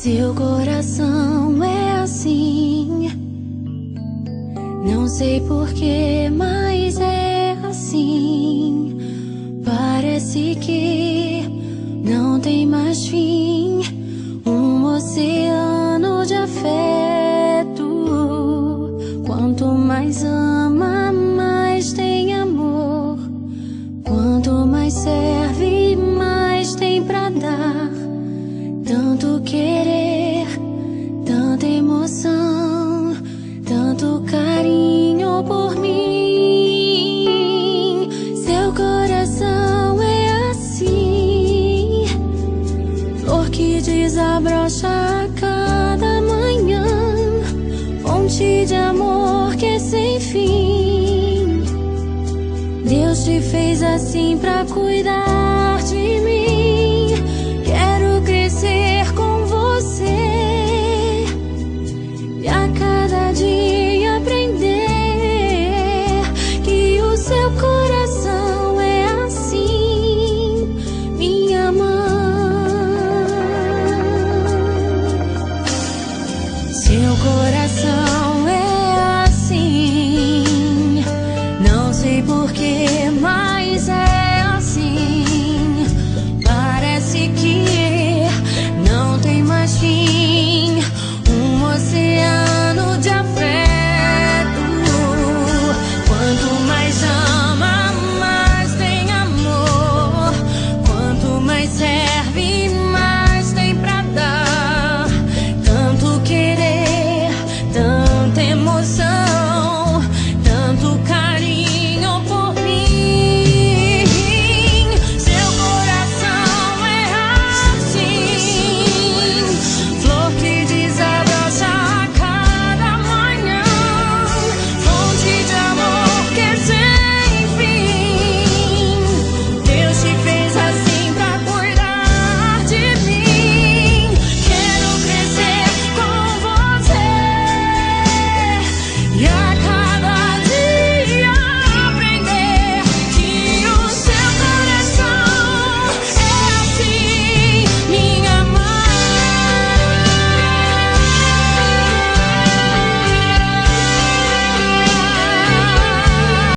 Seu coração é assim, não sei porquê, mas é assim. Parece que não tem mais fim, um oceano de afeto. Quanto mais ama, mais tem amor. Quanto mais serve, mais tem pra dar. Tanto querer, tanta emoção, tanto carinho por mim. Seu coração é assim, flor que desabrocha a cada manhã, fonte de amor que é sem fim. Deus te fez assim pra cuidar